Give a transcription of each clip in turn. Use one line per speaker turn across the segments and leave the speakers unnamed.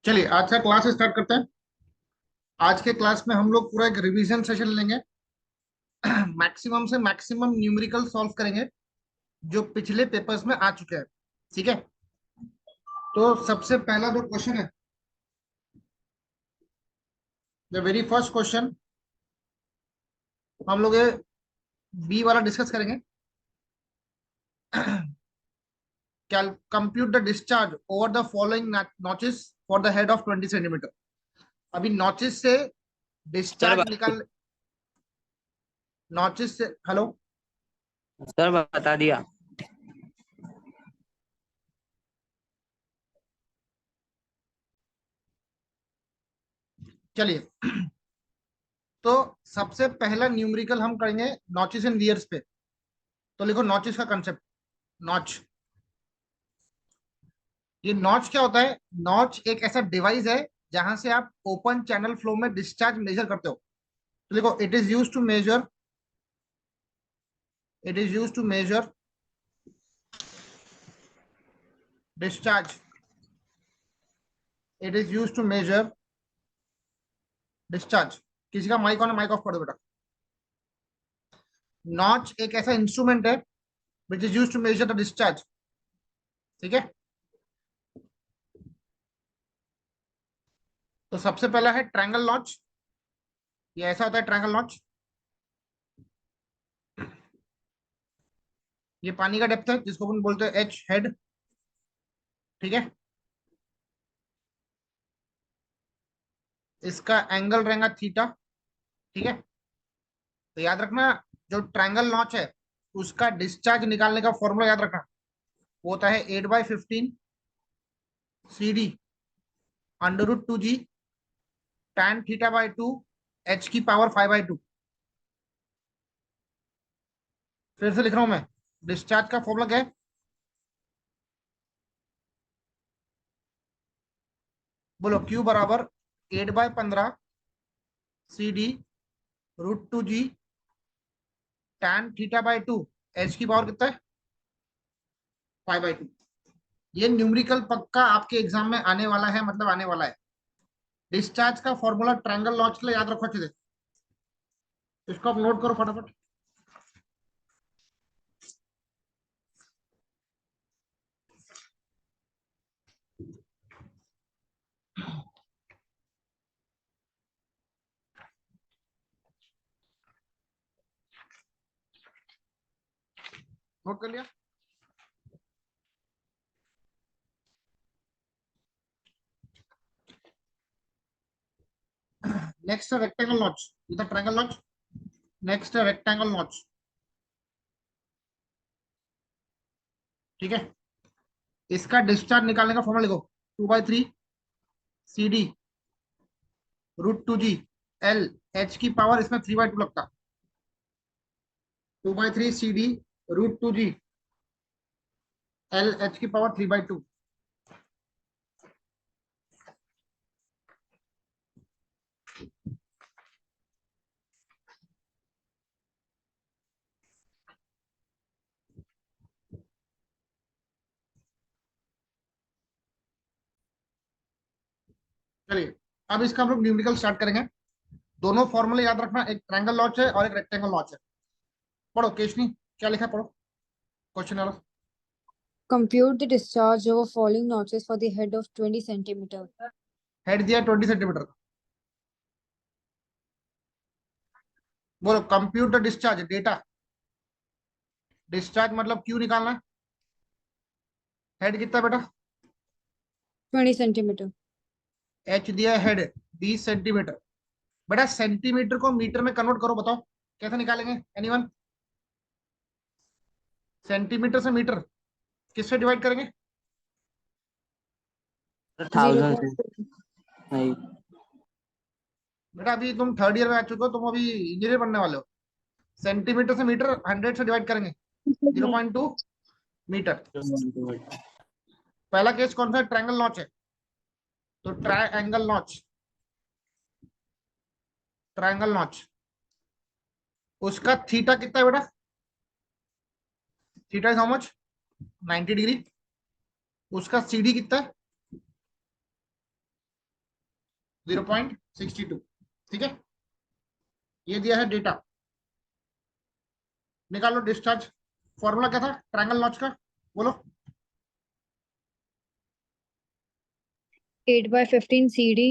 चलिए आज का क्लास स्टार्ट करते हैं। आज के क्लास में हम लोग पूरा एक रिवीजन सेशन लेंगे। मैक्सिमम से मैक्सिमम न्यूमेरिकल सॉल्व करेंगे जो पिछले पेपर्स में आ चुके हैं। ठीक है, तो सबसे पहला जो क्वेश्चन है, द वेरी फर्स्ट क्वेश्चन, हम लोग ये बी वाला डिस्कस करेंगे। कैल compute the discharge over the following notches for the head of 20 centimetre. अभी नॉचेस से
सर
डिस्चार्ज निकाल, नॉचेस से, हेलो,
सर बता दिया।
चलिए। तो सबसे पहला न्यूमेरिकल हम करेंगे नॉचेस इन वियर्स पे। तो लिखो नॉचेस का कंसेप्ट। नॉच, ये नॉच क्या होता है? नॉच एक ऐसा डिवाइस है जहां से आप ओपन चैनल फ्लो में डिस्चार्ज मेजर करते हो। तो देखो, it is use to measure discharge, it is use to measure discharge. किसी का माइक ऑन है? माइक ऑफ कर दो बेटा। नॉच एक ऐसा इंस्ट्रूमेंट है which is use to measure the discharge. ठीक है, तो सबसे पहला है ट्रायंगल नॉच। ये ऐसा होता है ट्रायंगल नॉच। ये पानी का डेप्थ है जिसको अपन बोलते हैं एच हेड। ठीक है, इसका एंगल रहेगा थीटा। ठीक है, तो याद रखना, जो ट्रायंगल नॉच है उसका डिस्चार्ज निकालने का फॉर्मूला याद रखना। वो होता है 8/15 CD √2G tan θ/2 h⁵ फिर से लिख रहा हूं मैं। डिस्चार्ज का फॉर्मूला क्या है? बोलो, Q बराबर 8/15 CD √2G tan θ/2 h⁵ कितना है? 5/2। ये न्यूमेरिकल पक्का आपके एग्जाम में आने वाला है, मतलब आने वाला है। डिस्चार्ज का फॉर्मूला ट्रायंगल नॉच के लिए याद रखो अच्छे से। इसको आप नोट करो फटाफट। नोट कर लिया? नेक्स्ट है रेक्टेंगल नॉच। ये था ट्रायंगल नॉच। नेक्स्ट है रेक्टेंगल नॉच। ठीक है, इसका डिस्चार्ज निकालने का फॉर्मूला लिखो। 2/3 CD √2G L h⁵ इसमें 3/2 लगता। 2/3 CD √2G L h⁵ 3/2। चलिए, अब इसका हम लोग न्यूमेरिकल स्टार्ट करेंगे। दोनों फॉर्मूले याद रखना, एक ट्रायंगल नॉच है और एक रेक्टेंगल नॉच है। पढ़ो केशनी, क्या लिखा है पढ़ो क्वेश्चन वाला।
Compute the discharge over falling notches for the head of 20 centimeter.
Head दिया 20 सेंटीमीटर का। बोलो compute the discharge data. Discharge मतलब क्यू निकालना है। हेड कितना बेटा?
20 centimeter.
एच दिया है हेड 20 सेंटीमीटर। बेटा सेंटीमीटर को मीटर में कन्वर्ट करो, बताओ कैसे निकालेंगे? एनीवन? सेंटीमीटर से मीटर किससे डिवाइड करेंगे?
1000 से
0.2.
नहीं।
बेटा अभी तुम थर्ड ईयर में आ चुके हो, तुम अभी इंजीनियर बनने वाले हो। सेंटीमीटर से मीटर 100 से डिवाइड करेंगे, 0.2 मीटर। पहला केस कौन सा है? ट्रायंगल नॉच है, तो ट्रायंगल नॉच, ट्रायंगल नॉच। उसका थीटा कितना है बेटा? Theta is how much? 90 degree. उसका सीडी कितना है? 0.62। ठीक है, ये दिया है डेटा। निकालो डिस्चार्ज। फॉर्मूला क्या था ट्रायंगल नॉच का, बोलो।
8/15 CD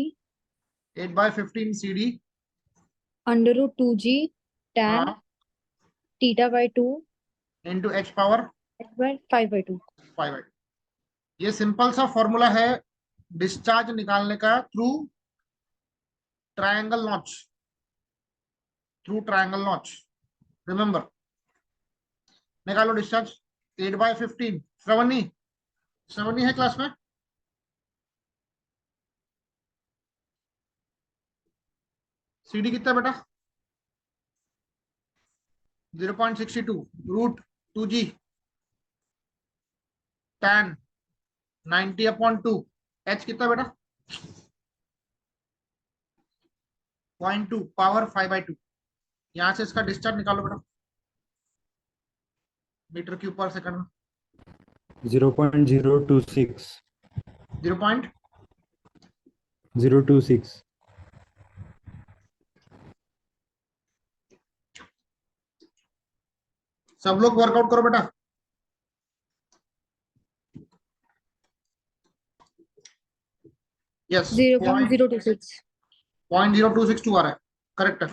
8/15 CD।
under root 2G tan
हाँ,
θ/2
इंटू h पावर
h/5/2।
5। ये सिंपल सा फॉर्मूला है डिस्चार्ज निकालने का through triangle notch, through triangle notch. Remember, निकालो डिस्चार्ज। 8/15। श्रवणी, श्रवणी है क्लास में? सीडी कितना है बेटा? 0.62 रूट 2G tan 90/2। h कितना बेटा? 0.2 पावर 5/2। यहां से इसका डिस्चार्ज निकालो बेटा, मीटर क्यूब पर सेकंड में।
0.026
0.026।
026
सब लोग वर्कआउट करो बेटा। यस,
0.026।
0.0262 आ रहा है, करेक्ट है।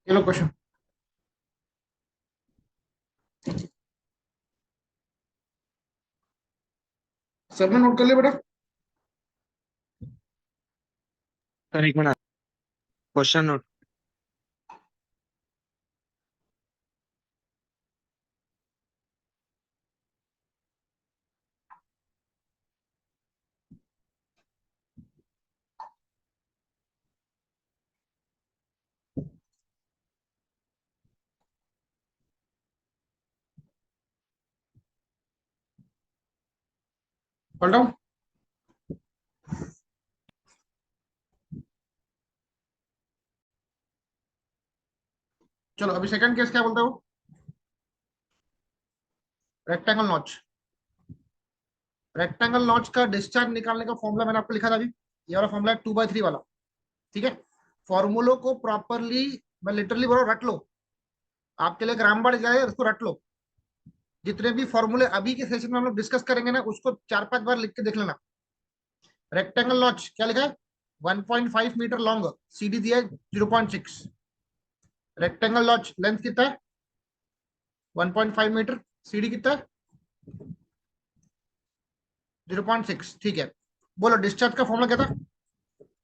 ये लो क्वेश्चन, सबने नोट कर लिया बेटा?
सर एक मिनट, क्वेश्चन नोट।
पढ़ रहा हूँ। चलो अभी सेकंड केस क्या बोलते हो? Rectangle notch. रेक्टेंगल नॉच का डिस्चार्ज निकालने का फॉर्मूला मैंने आपको लिखा था अभी, ये वाला फॉर्मूला है 2/3 वाला। ठीक है, फॉर्मूलों को प्रॉपरली, मैं लिटरली बोल रहा हूं, रट लो। आपके लिए ग्राम बढ़ जाए, उसको रट लो। जितने भी फॉर्मूले अभी के सेशन में हम लोग डिस्कस करेंगे ना, उसको 4-5 बार लिख के देख लेना। रेक्टेंगल नॉच क्या लिखा है? 1.5 मीटर लॉन्ग, सीडी दिया है 0.6। रेक्टेंगल नॉच लेंथ कितना है? 1.5 मीटर। सीडी कितना है? 0.6। ठीक है, बोलो डिस्चार्ज का फॉर्मूला क्या था?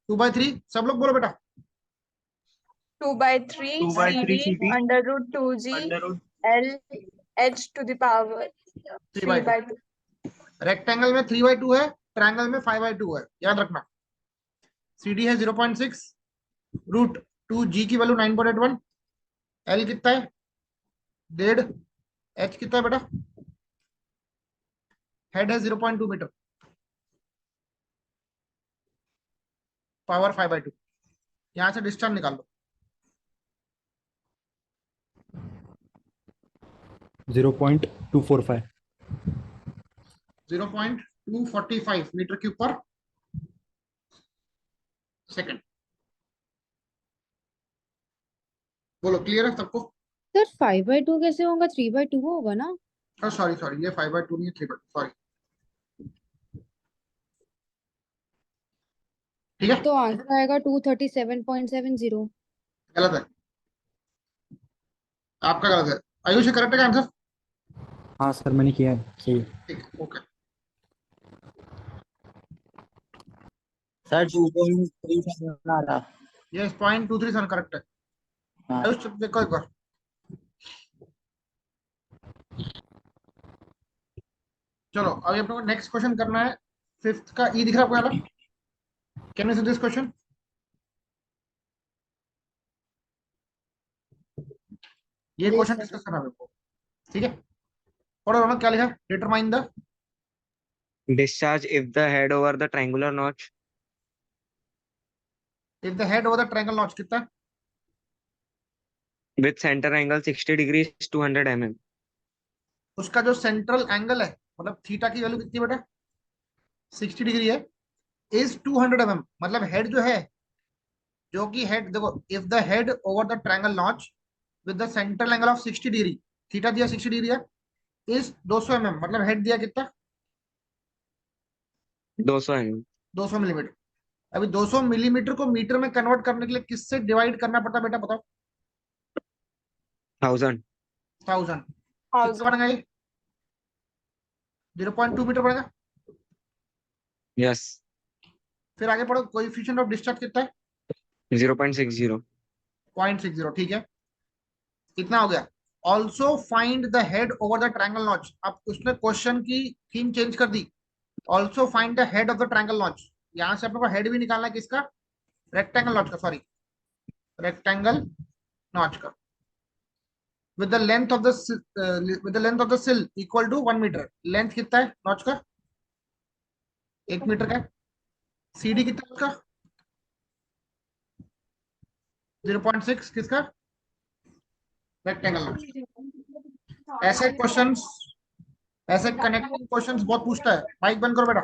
2/3। सब लोग बोलो बेटा।
2/3
2/3
CD
CD
under root 2G
under root
L H to the power 3/2।
Rectangle में 3/2 है, ट्रायंगल में 5/2 है, याद रखना। सीडी है 0.6, रूट 2G की वैल्यू 9.81। एल कितना है? 1.5। एच कितना है बेटा? हेड है 0.2 मीटर, पावर 5/2। यहां से डिस्चार्ज निकाल लो।
0.245
0.245 मीटर क्यूब पर सेकंड। बोलो क्लियर है सबको?
सर 5/2 कैसे होगा? 3/2 होगा ना?
सॉरी सॉरी, ये 5/2 नहीं है, 3/2, सॉरी। ठीक है,
तो आंसर आएगा 237.70।
गलत है, आपका गलत है। आयुष करेक्ट है आंसर?
हाँ सर मैंने किया है सही।
ठीक, ओके।
सर 2.3 आ रहा।
ये 0.23 करेक्ट है।
हाँ
आयुष देखो एक बार। चलो अभी अपने को नेक्स्ट क्वेश्चन करना है फिफ्थ का ई दिख रहा है आपको? Can you see this question? ये
Yes,
क्वेश्चन
sir.
डिस्कस करना है आपको, ठीक है? पढ़ो रौनक, क्या लिखा? Determine the
discharge if the head over the triangular notch
if the head over the triangle notch कितना है?
with center angle 60 degrees 200 mm.
उसका जो सेंट्रल एंगल है, मतलब थीटा की वैल्यू कितनी बेटा? 60 डिग्री है, इज 200 mm, मतलब हेड जो है, जो कि हेड देखो, if the head over the triangle notch with the central angle of 60 degree, theta दिया 60 डिग्री है, इज 200 mm, मतलब हेड दिया कितना?
200 mm.
200 मिलीमीटर। अभी 200 मिलीमीटर को मीटर में कन्वर्ट करने के लिए किससे डिवाइड करना पड़ता है बेटा, बताओ?
1000.
1000। कितना
1000.
बनेगा ये? 0.2 मीटर बनेगा।
Yes.
फिर आगे पढ़ो, कोएफिशिएंट ऑफ डिस्चार्ज कितना है?
0.60.
0.60, ठीक है, इतना हो गया। Also find the head over the triangle notch. अब उसने क्वेश्चन की थीम चेंज कर दी, also find the head of the triangle notch. यहां से अपने को हेड भी निकालना है, किसका? रेक्टेंगल नॉच का, सॉरी, रेक्टेंगल नॉच का, with the length of the sill equal to 1 metre. Length कितना है नॉच का? 1 मीटर का है। सीडी कितना है उसका? 0.6, किसका? Rectangle notch. ऐसे क्वेश्चंस, ऐसे कनेक्टिंग क्वेश्चंस बहुत पूछता है। माइक बंद करो बेटा।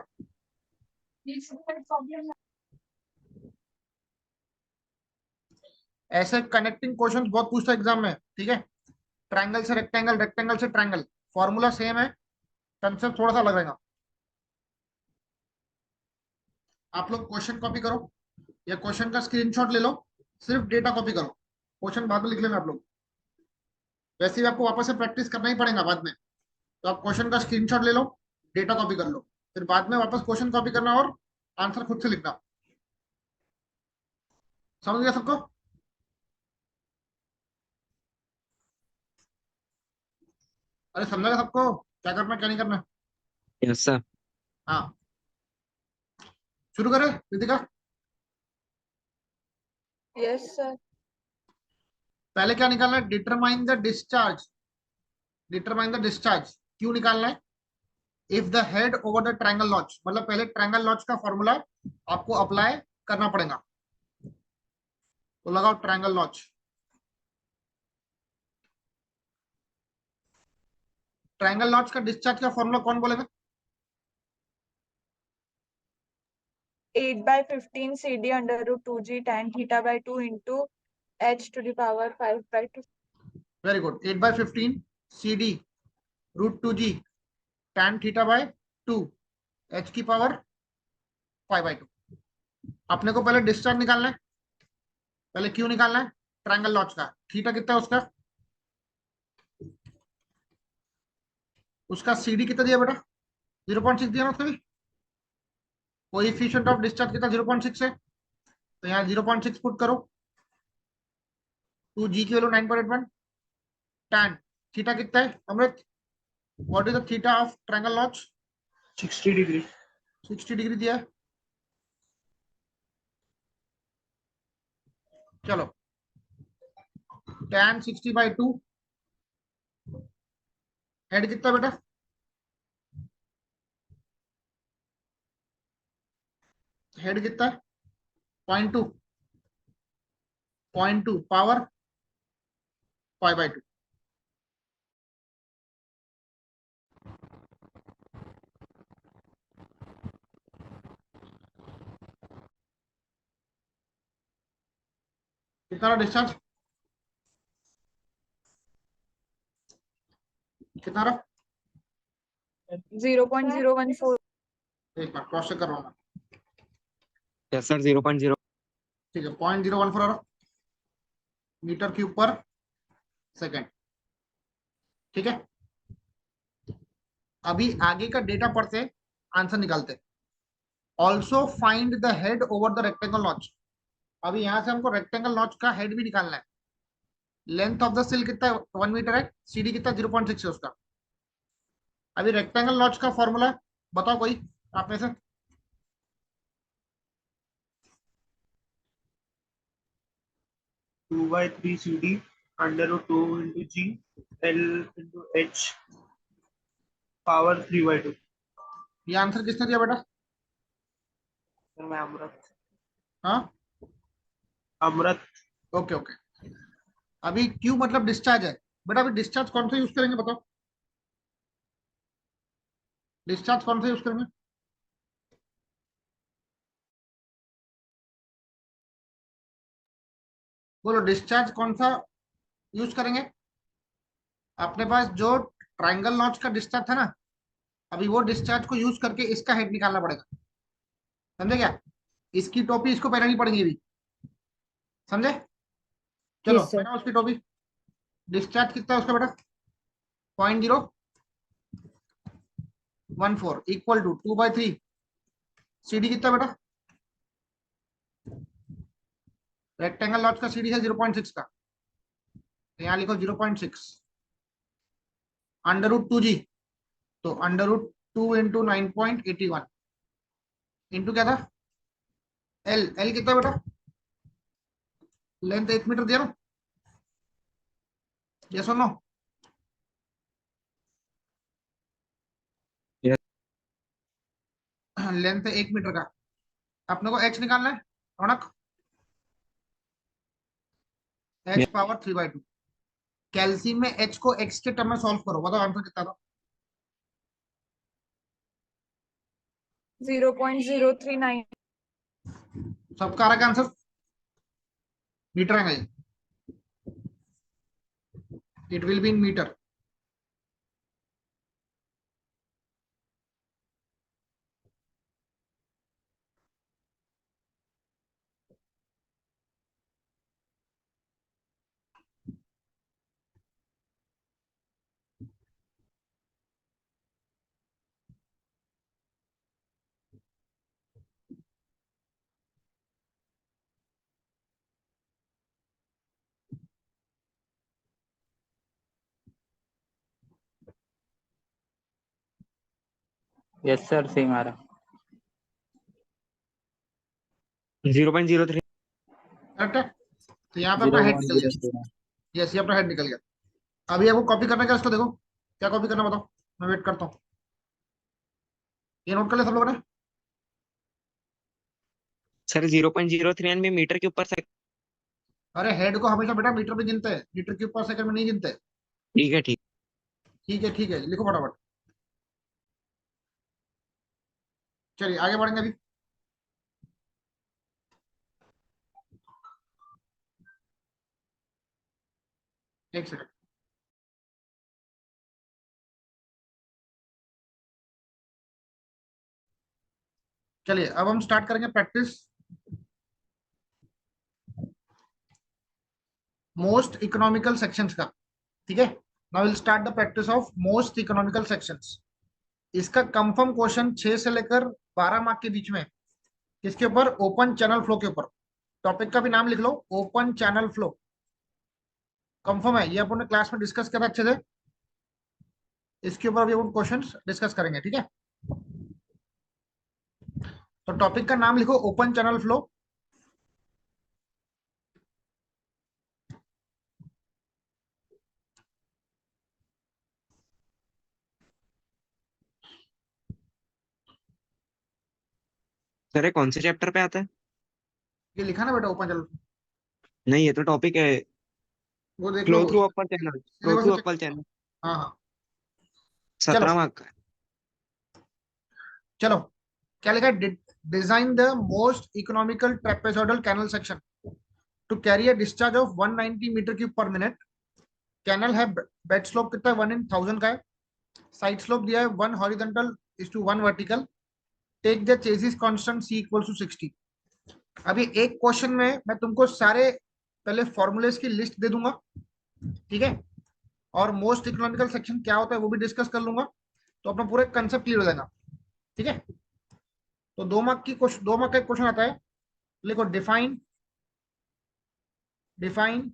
ऐसे कनेक्टिंग क्वेश्चंस बहुत पूछता है एग्जाम में, ठीक है? ट्रायंगल से रेक्टेंगल, रेक्टेंगल से ट्रायंगल, फॉर्मूला सेम है, कंसेप्ट थोड़ा सा अलग रहेगा। आप लोग क्वेश्चन कॉपी करो या क्वेश्चन का स्क्रीनशॉट ले लो, सिर्फ डेटा कॉपी करो, क्वेश्चन बाद में लिख लेना आप लोग। वैसे भी आपको वापस से प्रैक्टिस करना ही पड़ेगा बाद में, तो आप क्वेश्चन का स्क्रीनशॉट ले लो, डेटा कॉपी कर लो, फिर बाद में वापस क्वेश्चन कॉपी करना और आंसर खुद से लिखना। समझ गया सबको? अरे समझा सबको क्या करना क्या नहीं करना?
Yes, sir.
हाँ, शुरू करें रितिका?
Yes, sir.
पहले क्या निकालना है? Determine the discharge. Determine the discharge क्यों निकालना है? If the head over the triangle notch, मतलब पहले ट्रायंगल नॉच का फॉर्मूला आपको अप्लाई करना पड़ेगा। तो लगाओ ट्रायंगल नॉच। ट्रायंगल नॉच का डिस्चार्ज का फॉर्मूला कौन बोलेगा?
8/15 CD under root 2G tan theta by 2 into H to the power 5/2.
Very good. 8/15 CD √2G tan theta by 2 H की पावर 5/2। अपने को पहले डिस्चार्ज निकालना है, पहले क्यों निकालना है? ट्रायंगल नॉच का थीटा कितना है उसका? उसका CD कितना दिया बेटा? 0.6 दिया ना उसका भी। कोएफिशिएंट ऑफ डिस्चार्ज कितना? 0.6 है, तो यहाँ 0.6 पुट करो, 2G की वैल्यू 9.81। tan थीटा कितना है Amrit? What is the theta of triangle notch?
60 degree.
60 degree दिया है। चलो, tan 60/2, हेड कितना बेटा? हेड कितना है? 0.2, 0.2 पावर 5/2। कितना डिस्चार्ज? कितना रहा?
0.014.
एक बार क्रॉस चेक कर रहा हूँ मैं।
Yes, sir. 0.0.
ठीक है, 0.014 रहा, मीटर क्यूब पर सेकेंड, ठीक है? अभी आगे का डेटा पढ़ते, आंसर निकालते। Also find the head over the rectangle notch. अभी यहां से हमको रेक्टेंगल नॉच का हेड भी निकालना है। लेंथ ऑफ द सिल कितना है? 1 मीटर है। सीडी कितना? 0.6 है उसका। अभी रेक्टेंगल नॉच का फॉर्मूला बताओ कोई आप में से।
2/3 CD √2 into G L into H power 3/2।
ये आंसर किसने दिया बेटा?
सर मैं अमृत।
हाँ,
अमृत।
Okay okay. अभी क्यू मतलब डिस्चार्ज है बेटा। अभी डिस्चार्ज कौन सा यूज करेंगे बताओ? डिस्चार्ज कौन सा यूज करेंगे? बोलो, डिस्चार्ज कौन सा यूज करेंगे? अपने पास जो ट्रायंगल नॉच का डिस्चार्ज था ना, अभी वो डिस्चार्ज को यूज करके इसका हेड निकालना पड़ेगा। समझे क्या? इसकी टोपी इसको पहनानी पड़ेगी अभी। समझे? चलो
Yes, sir.
पहना उसकी टोपी। डिस्चार्ज कितना है उसका बेटा? 0.014 इक्वल टू 2/3 CD कितना बेटा? रेक्टेंगल नॉच का CD है 0.6 का, तो यहाँ लिखो 0.6 √2G। तो √2 इंटू 9.81 इंटू क्या था? एल कितना बेटा? लेंथ 1 मीटर दिया ना? यस और नो?
Yes.
लेंथ है 1 मीटर का। अपने को एच निकालना है, Raunak. H
Yes.
Power 3/2। Calcium में एच को एक्स के टर्म में सॉल्व करो, बताओ आंसर कितना था?
0.039।
सबका आ रहा है आंसर? मीटर है ये, it will be in metre.
Yes sir same आ रहा।
0.03।
करेक्ट है? तो यहाँ पे अपना
जीरो
हेड
वन
निकल
जीरो
गया। यस, ये अपना हेड निकल गया। अभी आपको कॉपी करना क्या इसको? देखो क्या कॉपी करना, बताओ। मैं वेट करता हूँ। ये नोट कर ले सब लोगों ने?
सर 0.03 में मीटर के ऊपर से।
अरे हेड को हमेशा बेटा मीटर में गिनते हैं, मीटर के ऊपर सेकंड में नहीं गिनते।
ठीक है ठीक।
ठीक है, लिखो फटाफट। चलिए आगे बढ़ेंगे अभी। एक सेकंड। चलिए अब हम स्टार्ट करेंगे प्रैक्टिस मोस्ट इकोनॉमिकल सेक्शंस का। ठीक है, now will start the practice of most economical sections. इसका कंफर्म क्वेश्चन 6 से लेकर 12 मार्क के बीच में। किसके ऊपर? ओपन चैनल फ्लो के ऊपर। टॉपिक का भी नाम लिख लो, ओपन चैनल फ्लो। कंफर्म है, ये अपन ने क्लास में डिस्कस करा अच्छे से। इसके ऊपर अभी अपन क्वेश्चंस डिस्कस करेंगे। ठीक है, तो टॉपिक का नाम लिखो ओपन चैनल फ्लो।
सर ये कौन से चैप्टर पे आता है?
ये लिखा ना बेटा ओपन चैनल।
नहीं ये तो टॉपिक है।
वो देख लो,
फ्लो थ्रू अपर चैनल, फ्लो
सिलेबस
थ्रू
में check
अपर
करो।
चैनल।
हाँ हाँ। चलो
17 मार्क का है।
चलो, क्या लिखा है? Design the most economical trapezoidal canal section to carry a discharge of 190 metre cube per minute. Canal है, बेड स्लोप कितना है? 1/1000 का है। साइड स्लोप दिया है 1 horizontal is to 1 vertical. Take the Chezy's constant c equal to 60। अभी एक question में मैं तुमको सारे पहले फॉर्मूलेस की लिस्ट दे दूंगा। ठीक है, और मोस्ट इकोनॉमिकल सेक्शन क्या होता है वो भी डिस्कस कर लूंगा, तो अपना पूरा कंसेप्ट क्लियर हो जाएगा। ठीक है, तो 2 मार्क की क्वेश्चन, 2 मार्क का एक क्वेश्चन आता है। लिखो डिफाइन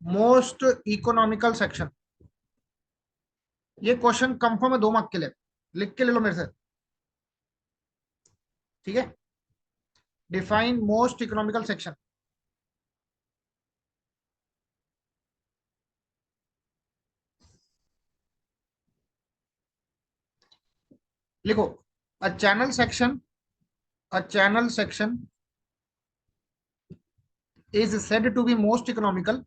मोस्ट इकोनॉमिकल सेक्शन। ये क्वेश्चन कंफर्म है 2 मार्क के लिए, लिख के ले लो मेरे से। ठीक है, डिफाइन मोस्ट इकोनॉमिकल सेक्शन। लिखो, a channel section is said to be most economical,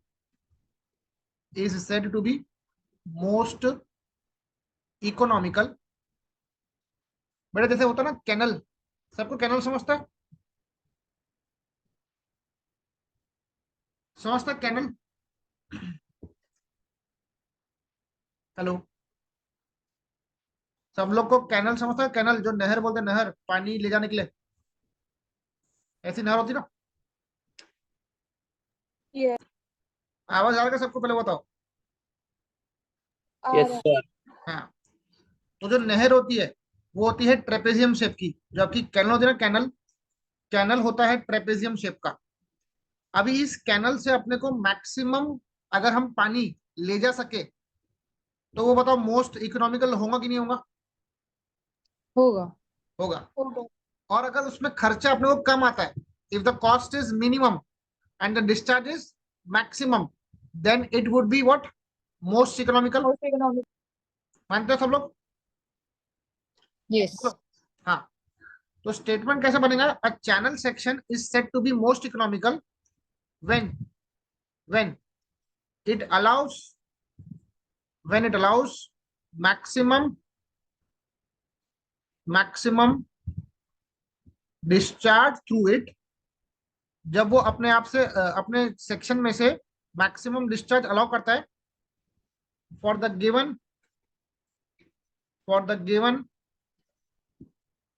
is said to be most economical। बेटा जैसे होता है ना कैनल, सबको कैनल समझता है कैनल। हेलो, सब लोग को कैनल समझता है? कैनल जो नहर बोलते हैं, नहर पानी ले जाने के लिए, ऐसी नहर होती ना।
Yes.
आवाज आ रहा है सबको? पहले बताओ।
Yes
R.
सर।
हाँ, तो जो नहर होती है वो होती है ट्रेपेजियम शेप की, जबकि कैनल होती है ना, कैनल, कैनल होता है ट्रेपेजियम शेप का। अभी इस कैनल से अपने को मैक्सिमम अगर हम पानी ले जा सके तो वो बताओ मोस्ट इकोनॉमिकल होगा कि नहीं होगा?
होगा।
होगा।
होगा।
और अगर उसमें खर्चा अपने को कम आता है, if the cost is minimum and the discharge is maximum, then it would be what? Most economical.
Most economic.
मानते हो सब लोग?
Yes.
हाँ, तो स्टेटमेंट कैसे बनेगा? A channel section is said to be most economical when when it allows when it allows maximum discharge through it। जब वो अपने आप से अपने सेक्शन में से मैक्सिमम डिस्चार्ज अलाउ करता है for the given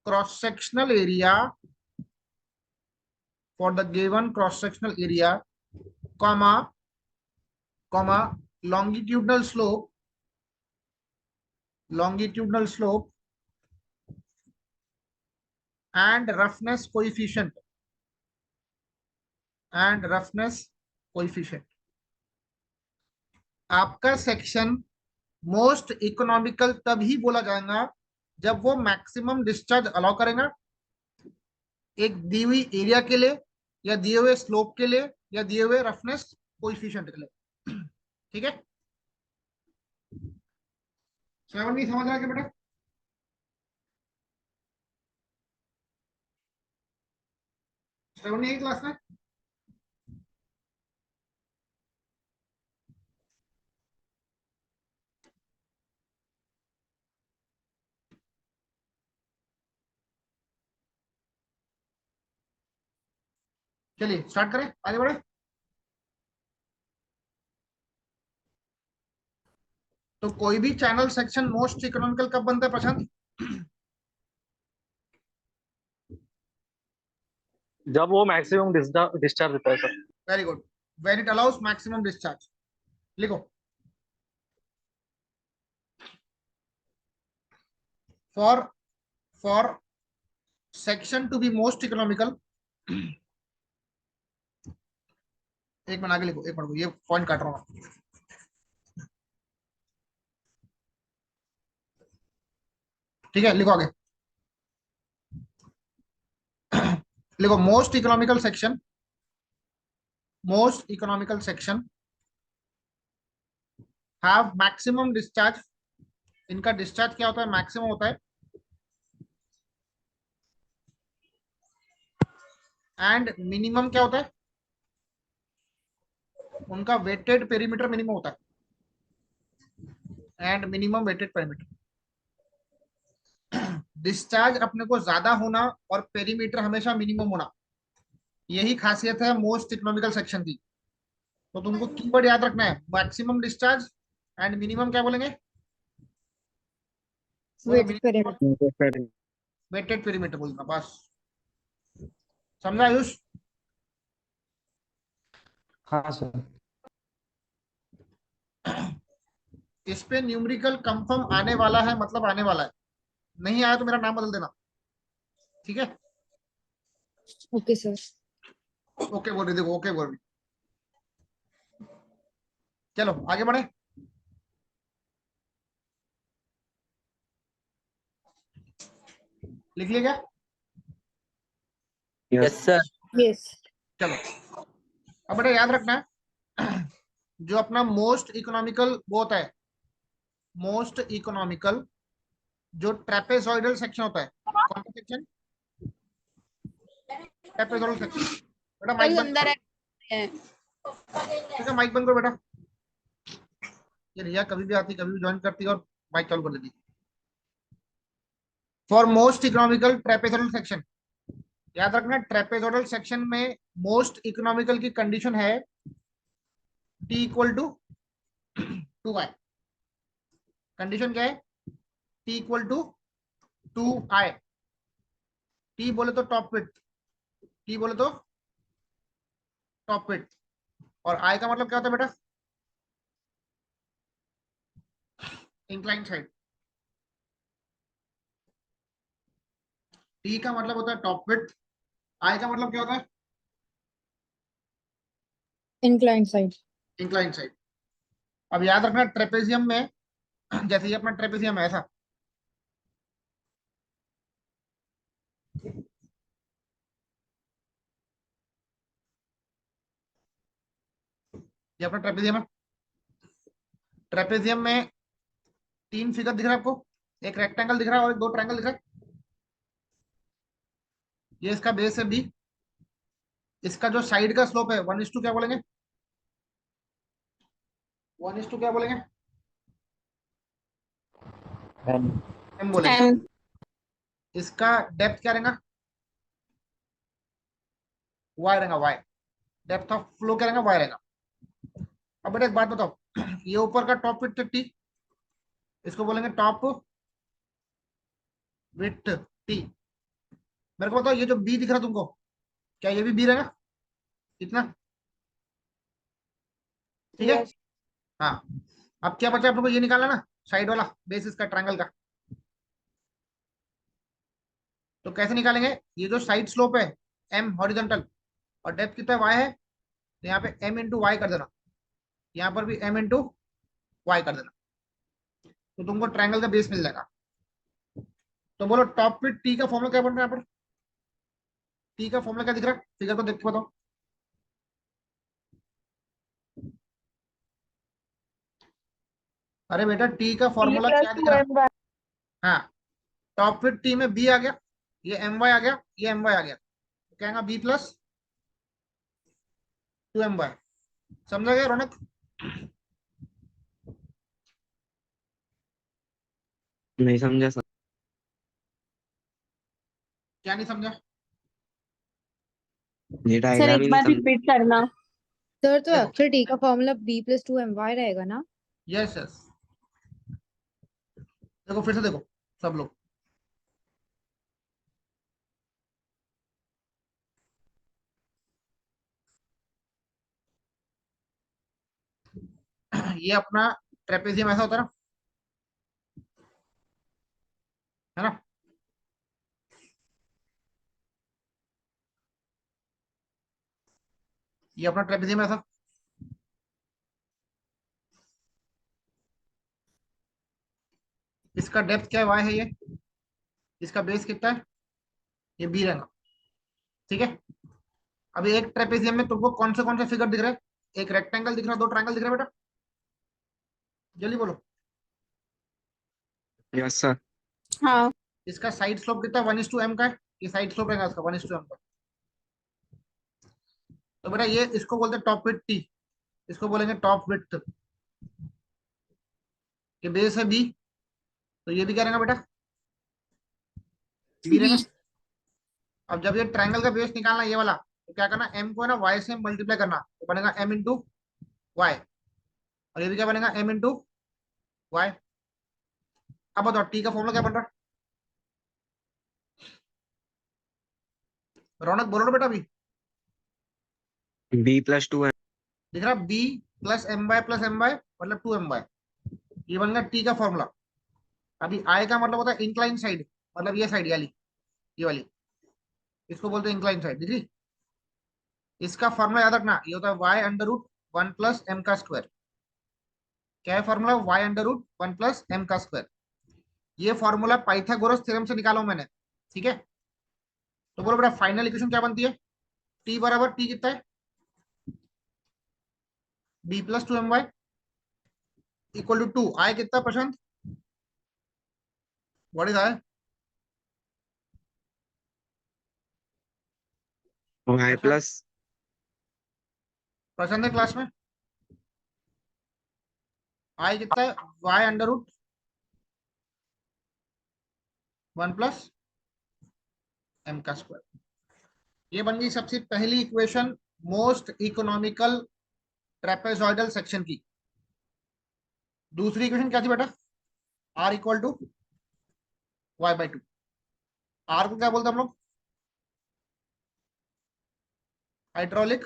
cross sectional area, for the given cross sectional area, comma comma longitudinal slope and roughness coefficient आपका सेक्शन मोस्ट इकोनॉमिकल तभी बोला जाएगा जब वो मैक्सिमम डिस्चार्ज अलाउ करेगा एक दी हुई एरिया के लिए, या दिए हुए स्लोप के लिए, या दिए हुए रफनेस कोएफिशिएंट के लिए। ठीक है, श्रवण नहीं समझ रहा क्या बेटा? श्रवण नहीं है क्लास में? चलिए स्टार्ट करें, आगे बढ़े। तो कोई भी चैनल सेक्शन मोस्ट इकोनॉमिकल कब बनता है प्रशांत?
जब वो मैक्सिमम डिस्चार्ज देता है sir.
Very good, when it allows maximum discharge. लिखो, for section to be most economical, एक मिनट आगे लिखो, एक मिनट, ये पॉइंट काट रहा हूं। ठीक है, लिखो आगे। लिखो, most economical section have maximum discharge. इनका डिस्चार्ज क्या होता है? मैक्सिमम होता है। एंड मिनिमम क्या होता है? उनका वेटेड पेरीमीटर मिनिमम होता है। And minimum wetted perimeter. Discharge अपने को ज्यादा होना और पेरीमीटर हमेशा मिनिमम होना, यही खासियत है मोस्ट इकोनॉमिकल सेक्शन की। तो तुमको कीवर्ड याद रखना है, मैक्सिमम डिस्चार्ज एंड मिनिमम क्या बोलेंगे?
With perimeter.
वेटेड पेरीमीटर बोलना, बस। समझा आयुष?
हाँ सर।
इस पे न्यूमेरिकल कंफर्म आने वाला है, मतलब आने वाला है। नहीं आया तो मेरा नाम बदल देना, ठीक है?
Okay, sir.
ओके बोल रही, देखो ओके बोल रही। चलो आगे बढ़े। लिख लिया क्या?
Yes sir.
Yes.
चलो, अब बेटा याद रखना है, जो अपना मोस्ट इकोनॉमिकल वो होता है, मोस्ट इकोनॉमिकल जो ट्रेपेजॉइडल सेक्शन होता है, कौन सा सेक्शन? Trapezoidal section. बेटा माइक बंद
अंदर
करो,
है।
ठीक है माइक बंद करो बेटा। ये रिया कभी भी आती कभी भी ज्वाइन करती है और माइक चालू कर देती। For most economical trapezoidal section, याद रखना ट्रेपेजॉइडल सेक्शन में मोस्ट इकोनॉमिकल की कंडीशन है T equal to 2i। Condition क्या है? T equal to 2i। T बोले तो टॉप विड्थ, टी बोले तो टॉप विड्थ, और आई का मतलब क्या होता है बेटा? Incline side. टी का मतलब होता है टॉप विड्थ, आई का मतलब क्या होता है?
Inclined side.
Incline side. अब याद रखना ट्रेपेजियम में जैसे ये अपना ट्रेपेजियम है ऐसा, ये अपना ट्रेपेजियम है। ट्रेपेजियम में 3 फिगर दिख रहा है आपको, एक रेक्टेंगल दिख रहा है और 2 ट्रायंगल दिख रहा है। ये इसका बेस है बी, इसका जो साइड का स्लोप है 1:2 क्या बोलेंगे? 1:2 क्या बोलेंगे?
एन
एम बोलेंगे।
M.
इसका डेप्थ क्या रहेगा? वाई रहेगा, वाई। डेप्थ ऑफ फ्लो क्या रहेगा? वाई रहेगा। अब बेटा एक बात बताओ, ये ऊपर का टॉप विड्थ टी, इसको बोलेंगे टॉप विड्थ टी। मेरे को बताओ ये जो बी दिख रहा है तुमको, क्या ये भी बी रहेगा इतना? ठीक है।
Yes.
हाँ। अब क्या बचा आप लोग को, ये निकालना ना साइड वाला बेस इसका ट्रायंगल का। तो कैसे निकालेंगे? ये जो साइड स्लोप है एम हॉरिजॉन्टल और डेप्थ कितना वाई है, तो यहाँ पे एम इंटू वाई कर देना, यहाँ पर भी एम इंटू वाई कर देना, तो तुमको ट्रायंगल का बेस मिल जाएगा। तो बोलो टॉप पे टी का फॉर्मूला क्या बन रहा है यहाँ पर? टी का फॉर्मूला क्या दिख रहा है? फिगर को देख के बताओ। अरे बेटा टी का
T
फॉर्मूला
plus
क्या दिख
two
रहा है?
M by
हाँ, टॉप पे टी में बी आ गया, ये एम वाई आ गया, ये एम वाई आ गया, तो क्या बी प्लस 2m वाई। समझा गया रौनक?
नहीं समझा सर।
क्या नहीं समझा?
ये
सर
डायग्राम ही
एक
नहीं
बार
समझ।
रिपीट करना। सर तो
देखो,
एक्चुअल टी का फॉर्मूला b+2my रहेगा ना?
यस यस, देखो फिर से देखो सब लोग, ये अपना ट्रेपेजियम ऐसा होता है ना, है ना? ये अपना ट्रेपेजियम ऐसा, इसका डेप्थ क्या है? वाई है ये, इसका बेस कितना है? ये बी रहेगा, ठीक है। अभी एक ट्रेपेजियम में तुमको कौन से फिगर दिख रहे हैं? एक रेक्टेंगल दिख रहा है, 2 ट्रायंगल दिख रहा है बेटा, जल्दी बोलो।
Yes sir.
हाँ।
इसका साइड स्लोप कितना? 1:m का है, ये साइड स्लोप रहेगा इसका 1:m का। तो बेटा ये इसको बोलते हैं टॉप विड्थ टी, इसको बोलेंगे टॉप विड्थ। ये बेस है बी, तो ये भी क्या रहेगा बेटा? बी रहेगा। अब जब ये ट्रायंगल का बेस निकालना ये वाला, तो क्या करना, एम को है ना वाई से मल्टीप्लाई करना, तो बनेगा एम इंटू वाई, और ये भी क्या बनेगा? M into Y. अब बताओ टी का फॉर्मूला क्या बन रहा है? रौनक बोलो ना बेटा, अभी
b+2 है।
दिख रहा बी प्लस एम वाई मतलब 2m वाई, ये बन गया टी का फॉर्मूला। अभी आई का मतलब होता है इंक्लाइन साइड, मतलब ये साइड वाली, ये वाली, इसको बोलते हैं इंक्लाइन साइड, दिख रही? इसका फॉर्मूला याद रखना, ये होता है वाई अंडर रूट 1+m का स्क्वायर। क्या है formula? Y under root 1+m का स्क्वायर। ये फॉर्मूला पाइथागोरस थ्योरम से निकाला हूं मैंने, ठीक है। तो बोलो बेटा फाइनल इक्वेशन क्या बनती है? टी बराबर टी कितना है? b+2my equal to 2। आई कितना Prashant? What is I?
y plus
Prashant है क्लास में? आई कितना है? Y under root 1 plus m का स्क्वायर। ये बन गई सबसे पहली equation most economical trapezoidal section की। दूसरी इक्वेशन क्या थी बेटा? r equal to y by 2। r को क्या बोलते हैं हम लोग? हाइड्रोलिक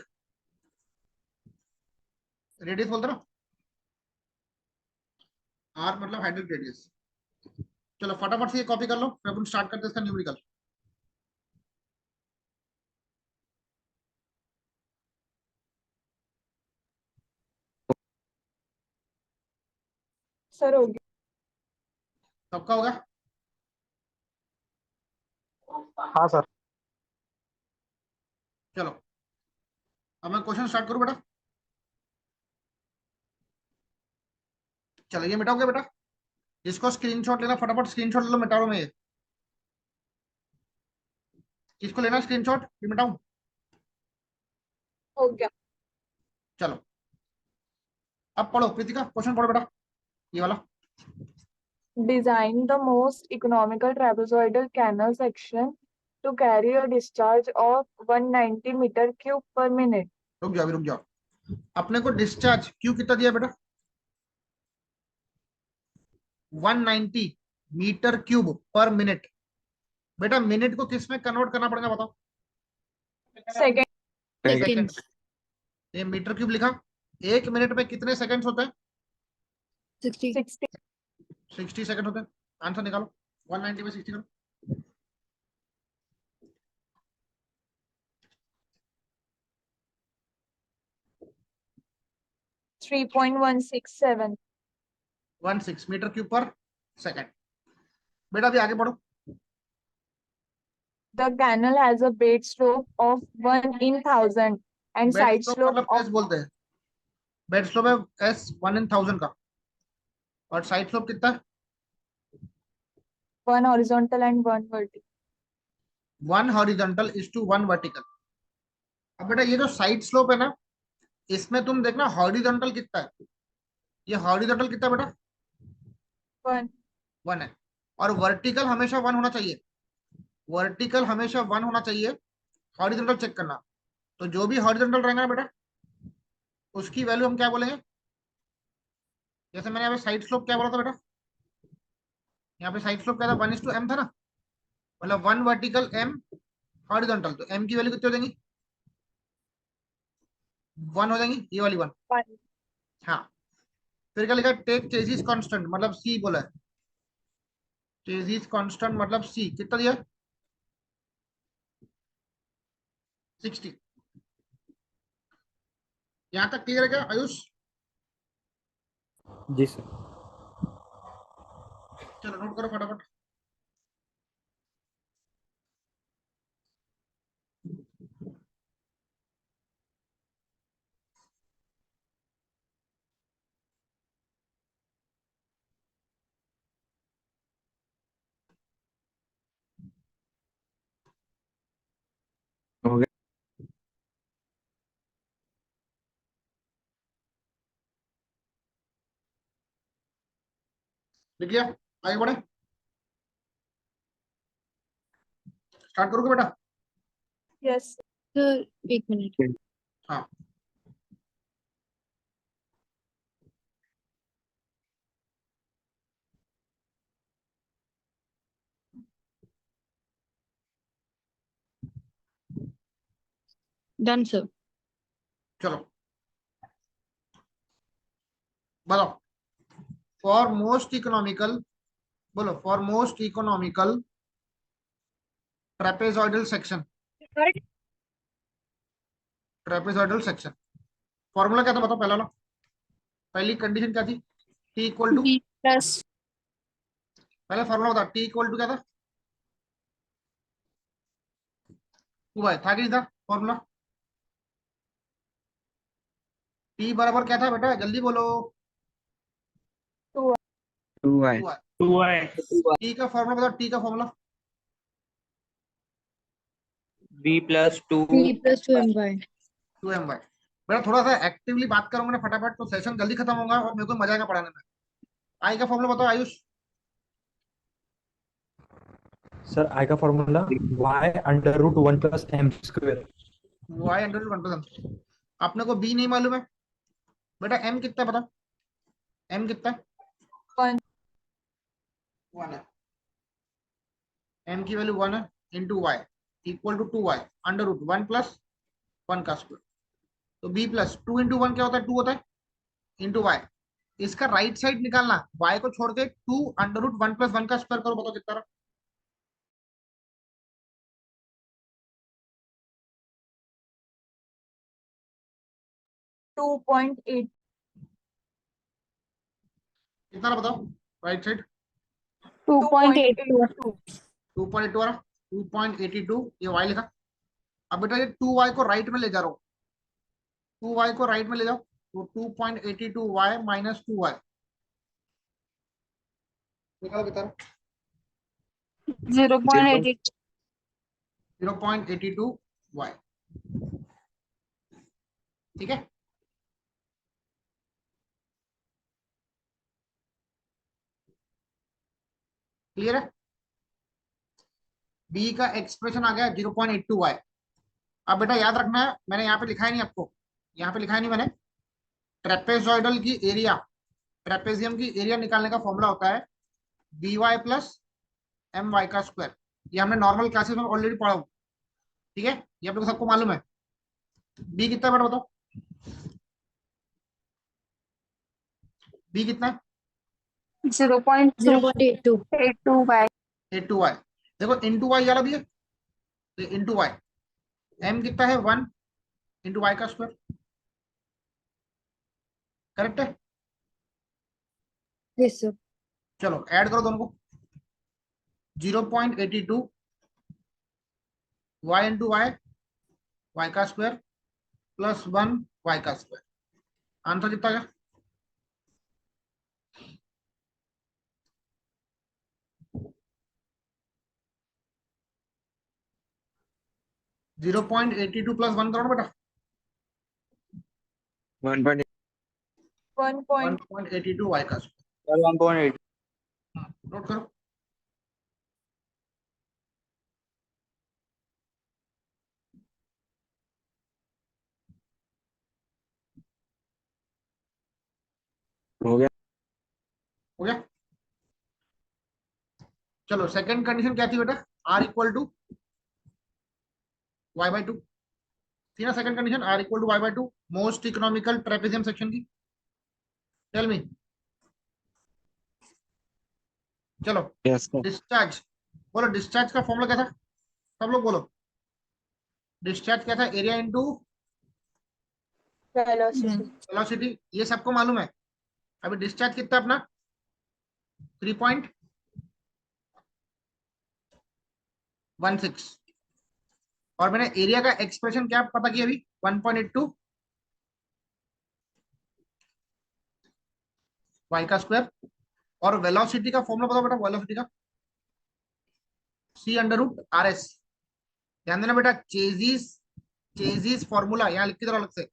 रेडियस बोलते ना, r मतलब हाइड्रोलिक रेडियस। चलो फटाफट से ये कॉपी कर लो, फिर अपन स्टार्ट करते हैं इसका न्यूमेरिकल।
सर हो गया।
सबका होगा?
हाँ सर।
चलो अब मैं क्वेश्चन स्टार्ट करूं बेटा। चलो ये मिटाओगे बेटा? जिसको स्क्रीनशॉट लेना फटाफट स्क्रीनशॉट ले लो, मिटा लो मैं ये। किसको लेना स्क्रीनशॉट? ये मिटाऊं?
हो गया।
चलो अब पढ़ो प्रीतिका, क्वेश्चन पढ़ो बेटा, ये वाला।
Design the most economical trapezoidal canal section to carry a discharge of 190 meter cube per minute.
रुक जाओ अभी, रुक जाओ। अपने को डिस्चार्ज क्यू कितना दिया बेटा? 190 मीटर क्यूब पर मिनट। बेटा मिनट को किस में कन्वर्ट करना पड़ेगा बताओ?
Second,
second. ये मीटर क्यूब लिखा। एक मिनट में कितने सेकंड्स होते हैं?
60.
60.
60 सेकंड होते हैं। आंसर निकालो, 190 में 60 करो।
3.167.
16 मीटर क्यूब पर सेकंड। बेटा अभी आगे बढ़ो।
The canal has a bed slope of 1 in 1000 and
bed
side
slope
slope
मतलब
of
एस बोलते हैं। बेड स्लोप है एस 1 in 1000 का, और साइड स्लोप कितना है?
1 horizontal and 1 vertical.
1 horizontal is to 1 vertical. अब बेटा ये जो साइड स्लोप है ना, इसमें तुम देखना हॉरिजॉन्टल कितना है। ये हॉरिजॉन्टल कितना है बेटा?
1.
1 है। और वर्टिकल हमेशा 1 होना चाहिए। वर्टिकल हमेशा 1 होना चाहिए। हॉरिजॉन्टल चेक करना, तो जो भी हॉरिजॉन्टल रहेगा ना बेटा, उसकी वैल्यू हम क्या बोलेंगे? जैसे मैंने यहाँ पे साइड स्लोप क्या बोला था बेटा? यहाँ पे साइड स्लोप क्या था? 1:m था ना, मतलब 1 वर्टिकल m हॉरिजॉन्टल, तो m की वैल्यू कितनी हो जाएंगी? 1 हो जाएंगी, ये वाली 1।
1.
हाँ, फिर क्या लिखा? टेक चेसिस कांस्टेंट मतलब c बोला है। चेसिस कांस्टेंट मतलब c कितना दिया? 60। यहाँ तक क्लियर है क्या आयुष?
जी सर।
चलो नोट करो फटाफट।
हो गया।
लिख लिया? आगे बढ़े, स्टार्ट करोगे बेटा?
Yes.
Sir, एक minute.
हाँ
Done, sir.
चलो बताओ। फॉर मोस्ट इकोनॉमिकल, बोलो for most economical trapezoidal section. Trapezoidal section formula क्या था बताओ? पहला वाला, पहली कंडीशन क्या थी? T equal to,
B plus
पहले फॉर्मूला बता, टी इक्वल टू क्या था? 2y था कि नहीं था फॉर्मूला? टी बराबर क्या था बेटा? जल्दी बोलो।
2.
2y
2y।
2y
टी का फॉर्मूला बताओ, टी का formula
b plus 2
3 plus 2 my.
2my। बेटा थोड़ा सा एक्टिवली बात करूंगा ना फटाफट तो सेशन जल्दी खत्म होगा और मेरे को मजा आएगा पढ़ाने में। आई का फॉर्मूला बताओ आयुष।
सर आई का formula y under root 1 plus m square.
Y under 1%। अपने को बी नहीं मालूम है बेटा, एम कितना है बताओ, एम कितना है?
1
1 है, एम की वैल्यू 1 है, into Y equal to 2y under root 1 plus 1 का स्क्वायर। तो b प्लस 2 इंटू 1 क्या होता है? 2 होता है, इंटू वाई। इसका राइट साइड निकालना, y को छोड़ के 2 अंडर रूट 1 प्लस 1 का स्क्वायर करो, बताओ कितना रहा?
2.8
कितना रहा बताओ राइट साइड?
2.82
2.82 आ रहा, 2.82 ये y लिखा। अब बेटा ये 2y को राइट में ले जा रहा हूँ, 2y को राइट में ले जाओ तो 2.82y माइनस 2y निकालो कितना?
0.82
0.82y। ठीक है, क्लियर है? b का एक्सप्रेशन आ गया 0.82y। अब बेटा याद रखना है, मैंने यहाँ पे लिखा ही नहीं आपको, यहाँ पे लिखा ही नहीं मैंने, ट्रेपेजॉइडल की एरिया, ट्रेपेजियम की एरिया निकालने का फॉर्मूला होता है B Y plus M Y का स्क्वायर। ये हमने नॉर्मल क्लासेस में ऑलरेडी पढ़ा हूँ, ठीक है, ये आप लोग सबको मालूम है। बी कितना है बेटा बताओ, बी कितना है?
0.82
0.82.
y
82y। देखो इंटू वाई वाला भी है, तो इंटू वाई, एम कितना है? 1 इंटू वाई का स्क्वायर, करेक्ट है?
Yes, sir.
चलो ऐड करो दोनों को, 0.82 वाई इंटू वाई, वाई का स्क्वायर प्लस 1 वाई का स्क्वायर। आंसर कितना गया? Zero point eighty two plus 1 करो ना बेटा,
1.8
1.82 वाई का स्क्वायर।
1.8
नोट करो,
हो गया।
हो गया? चलो सेकंड कंडीशन क्या थी बेटा? R equal to Y by two थी ना second condition, R equal to Y by two, most economical trapezium section की। टेल मी, चलो
यस सर।
डिस्चार्ज, बोलो डिस्चार्ज का फॉर्मूला क्या था? सब लोग बोलो, डिस्चार्ज क्या था? एरिया इंटू
velocity
वेलोसिटी, ये सबको मालूम है। अभी डिस्चार्ज कितना अपना? 3.16। और मैंने एरिया का एक्सप्रेशन क्या पता किया अभी? 1.82 वाई का स्क्वायर। और वेलोसिटी का फॉर्मूला बताओ बेटा, वेलोसिटी का सी अंडर रूट आर एस। ध्यान देना बेटा, चेजिस, चेजिस फॉर्मूला यहाँ लिख के जरा अलग से,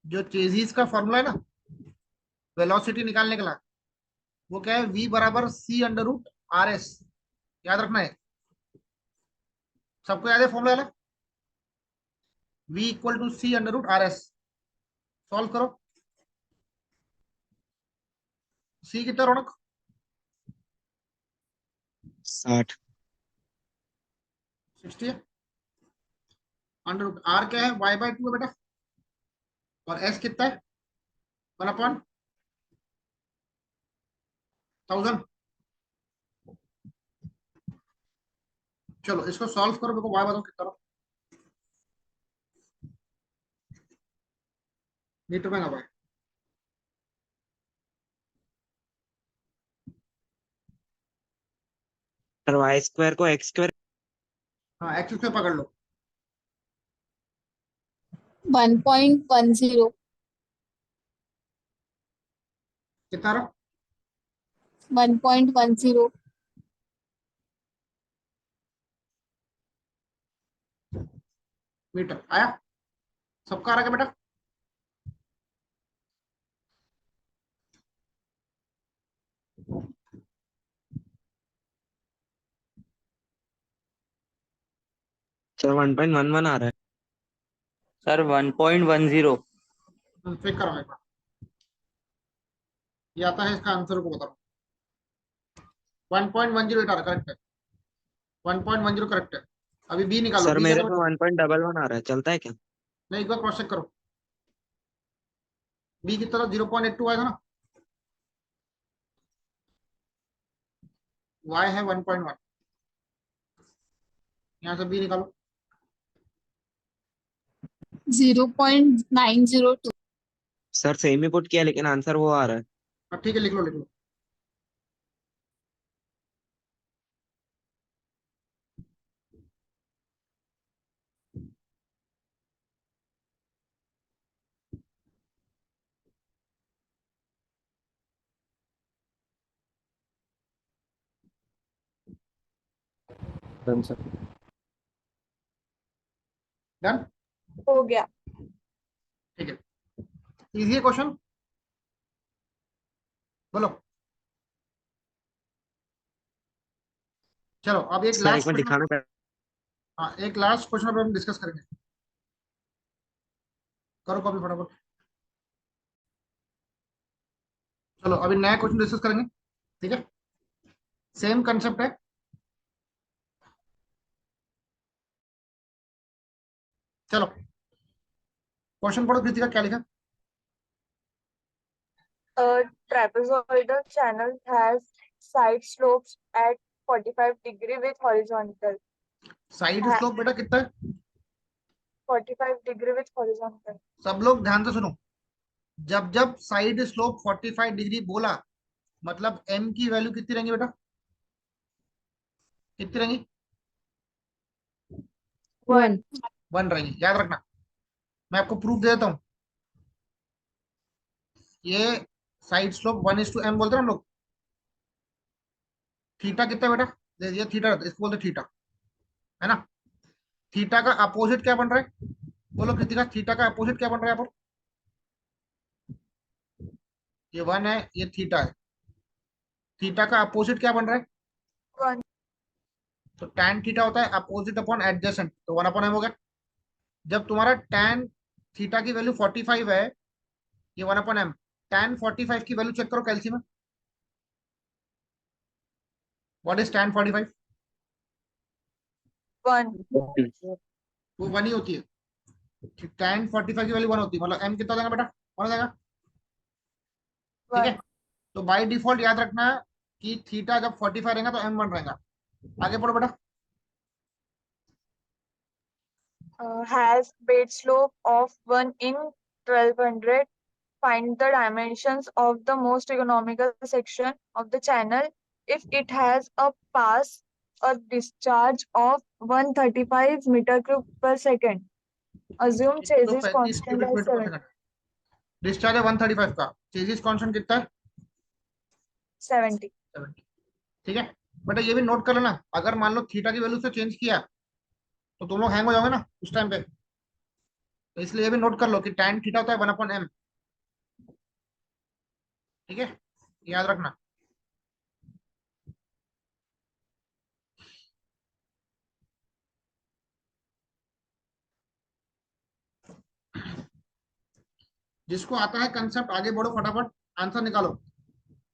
जो चेजिस का फॉर्मूला है ना वेलोसिटी निकालने के लिए, वो क्या है? v बराबर C under root R S. याद रखना है, सबको याद है formula? v equal to C under root R S. Solve करो, सी कितना रौनक?
60
60 है, अंडर रूट आर क्या है? वाई बाई टू है बेटा, और एस कितना है? 1/1000। चलो इसको सॉल्व करो, मेरे को वाई बताओ कितना रहा? मीटर में ना वाई,
सर वाई स्क्वायर को एक्स स्क्वायर
हाँ एक्स से पकड़ लो,
1.10
कितना रहा?
1.10
मीटर आया? सबका आ रहा है क्या बेटा?
सर 1.11 आ रहा है।
सर 1.10
चेक करो एक बार, ये आता है इसका आंसर को बता रहा हूँ। 1.10 आ रहा, करेक्ट है। 1.10 करेक्ट है। अभी बी निकालो,
सर
बी
मेरे
क्या था?
पे 1.11 आ रहा है, चलता है क्या?
नहीं, एक बार क्रॉस चेक करो। बी कितना था? 0.82 आया था ना। y है 1.1, यहाँ से बी निकालो।
0.902
सर सेम ही पुट किया लेकिन आंसर वो आ रहा है।
हाँ, ठीक है, लिख लो लिख लो।
Done sir.
डन,
हो गया।
ठीक है। इजी है क्वेश्चन, बोलो। चलो अब एक
सर एक
लास्ट
मिनट
क्वेश्चन।
दिखाना पड़ेगा।
हाँ, एक लास्ट क्वेश्चन पर हम डिस्कस करेंगे। करो कॉपी फटाफट। चलो अभी नया क्वेश्चन डिस्कस करेंगे, ठीक है? सेम कंसेप्ट है। चलो क्वेश्चन पढ़ो, कृतिका क्या लिखा?
A trapezoidal channel has side slopes at 45 degree with horizontal.
Side
Ha-
slope बेटा कितना है?
45 degree with horizontal.
सब लोग ध्यान से सुनो। जब जब साइड स्लोप 45 डिग्री बोला, मतलब m की वैल्यू कितनी रहेंगी बेटा? कितनी रहेंगी?
1.
1 रहेंगी, याद रखना। मैं आपको प्रूफ दे देता हूँ। ये साइड स्लोप 1:m बोलते हैं हम लोग। थीटा कितना है बेटा? ये थीटा, इसको बोलते हैं थीटा, है ना? थीटा का अपोजिट क्या बन रहा है? बोलो कृतिका, थीटा का अपोजिट क्या बन रहा है यहाँ पर? ये 1 है, ये थीटा है। थीटा का अपोजिट क्या बन रहा है?
1.
तो tan थीटा होता है अपोजिट अपॉन एडजेसेंट, तो 1/m हो गया। जब तुम्हारा tan थीटा की वैल्यू 45 है, ये 1/m। tan 45 की वैल्यू चेक करो कैलसी में। What is tan 45?
1.
वो 1 ही होती है। tan 45 की वैल्यू 1 होती है, मतलब m कितना देगा बेटा? 1 हो जाएगा, ठीक है?
1.
तो बाय डिफॉल्ट याद रखना कि थीटा जब 45 रहेगा तो m 1 रहेगा। आगे पढ़ो बेटा।
Has base slope of 1 in 1200. Find the dimensions of the most economical section of the channel if it has a discharge of 135 meter cube per second. Assume chassis
135
constant
cubic
as
metre पर
7.
Second. Discharge है 135 का, chassis constant कितना है?
70.
70, ठीक है? बेटा ये भी नोट कर लेना, अगर मान लो थीटा की वैल्यू से चेंज किया तो तुम लोग हैंग हो जाओगे ना उस टाइम पे। तो इसलिए ये भी नोट कर लो कि tan थीटा होता है 1/m, ठीक है? याद रखना। जिसको आता है कंसेप्ट आगे बढ़ो फटाफट, आंसर निकालो।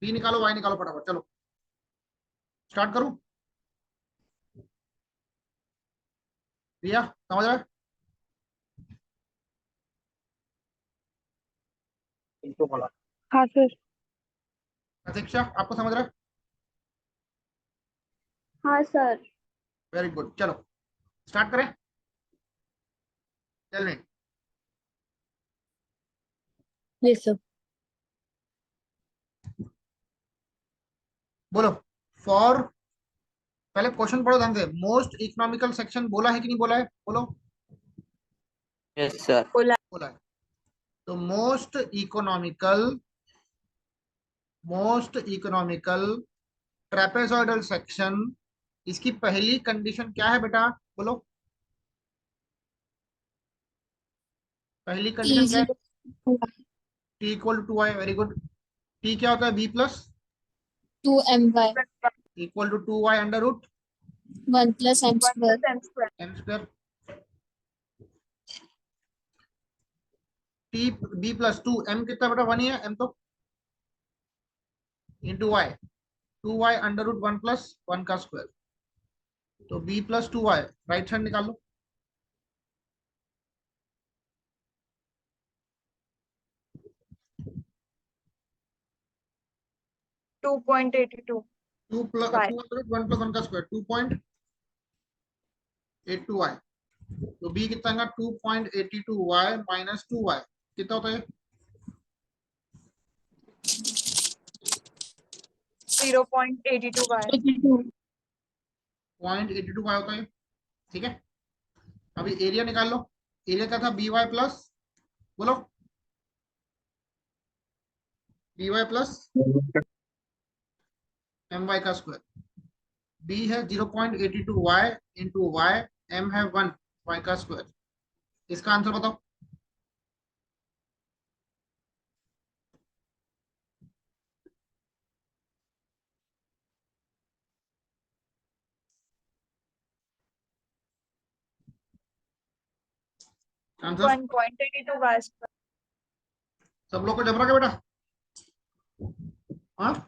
बी निकालो, वाई निकालो फटाफट, चलो स्टार्ट करूं? रिया समझ रहे?
इनको बोला।
हाँ सर।
प्रतीक्षा आपको समझ रहे?
हाँ सर।
वेरी गुड, चलो स्टार्ट करें। चल नहीं,
Yes, sir.
बोलो। फॉर, पहले क्वेश्चन पढ़ो ध्यान से। मोस्ट इकोनॉमिकल सेक्शन बोला है कि नहीं बोला है? बोलो।
Yes sir.
बोला है। तो most economical most economical trapezoidal section, इसकी पहली कंडीशन क्या है बेटा, बोलो। पहली कंडीशन क्या है? T equal to Y, very good. T क्या होता है? B plus
2my
equal to Y under root
1 plus m
1
square.
plus m square.
M square. T B plus two M कितना बेटा? 1 ही है एम तो, into Y 2y under root 1 plus 1 का square. तो b plus 2y, right hand निकाल लो।
2.82
2 प्लस
y.
2 अंडर रूट 1 प्लस 1 का स्क्वायर 2.82y। तो b कितना आएगा? 2.82y माइनस 2y कितना होता है?
0.82 y.
0.82y होता है, ठीक है। अभी एरिया निकाल लो। एरिया क्या था? by प्लस, बोलो, by प्लस my का स्क्वायर। b है 0.82y इंटू y, m है 1 y का स्क्वायर। इसका आंसर बताओ। Answer
1.82 y square.
सब लोग को जबरा क्या बेटा? हाँ,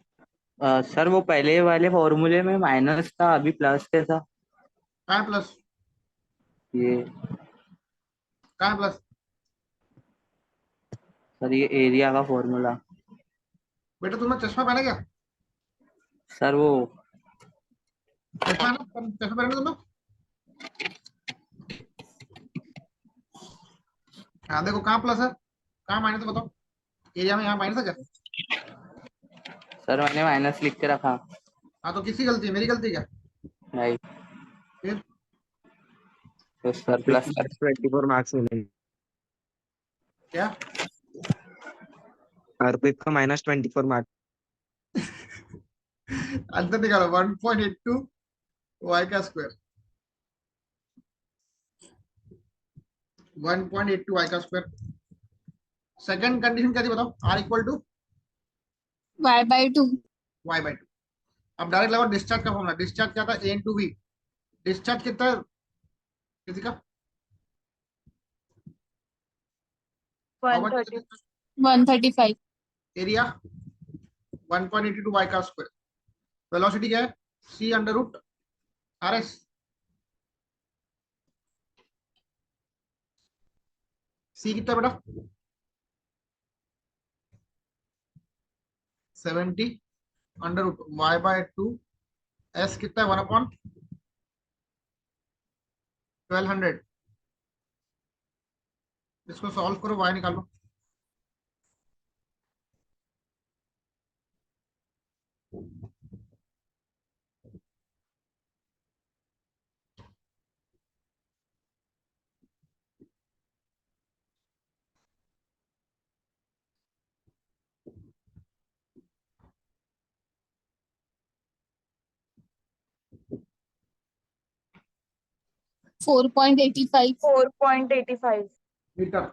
सर वो पहले वाले फॉर्मूले में माइनस था, अभी प्लस कैसा?
कहाँ है प्लस?
ये
कहाँ है प्लस?
सर ये एरिया का फॉर्मूला।
बेटा तुमने चश्मा पहना क्या?
सर वो
चश्मा है ना? चश्मा पहना तुमने? हाँ देखो, कहाँ प्लस है, कहाँ माइनस है, बताओ। एरिया में यहाँ माइनस है क्या?
सर मैंने माइनस लिख के रखा।
हाँ तो किसकी गलती है? मेरी गलती है क्या?
नहीं,
फिर
तो सर प्लस कर।
24 मार्क्स मिलेंगे।
क्या?
अर्पित को -24 मार्क्स।
आंसर निकालो। 1.82 y का स्क्वायर, 1.82 y का स्क्वायर। सेकंड कंडीशन क्या थी बताओ? r equal to
Y by 2.
y by two. अब डायरेक्ट लगाओ डिस्चार्ज का फॉर्मूला। डिस्चार्ज क्या था? a into we. डिस्चार्ज कितना है किसी का?
130.
135.
एरिया 1.82 y का स्क्वायर। वेलोसिटी क्या है? c under root R S. c कितना बेटा? 70 under root y by 2। s कितना है? 1 अपॉन 1200। इसको सॉल्व करो, y निकालो।
Four point 85.
4.85.
मीटर।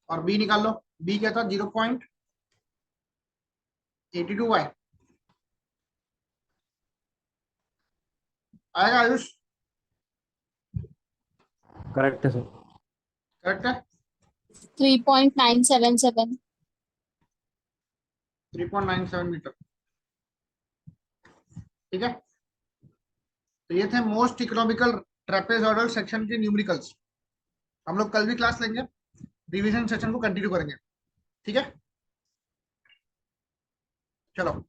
और b निकाल लो। b क्या था? 0.82 y। आएगा आयुष?
करेक्ट है सर।
करेक्ट है।
3.977.
3.97 मीटर, ठीक है। तो ये थे मोस्ट इकोनॉमिकल ट्रेपेजॉइडल सेक्शन के न्यूमेरिकल्स। हम लोग कल भी क्लास लेंगे, रिवीजन सेक्शन को कंटिन्यू करेंगे, ठीक है। चलो।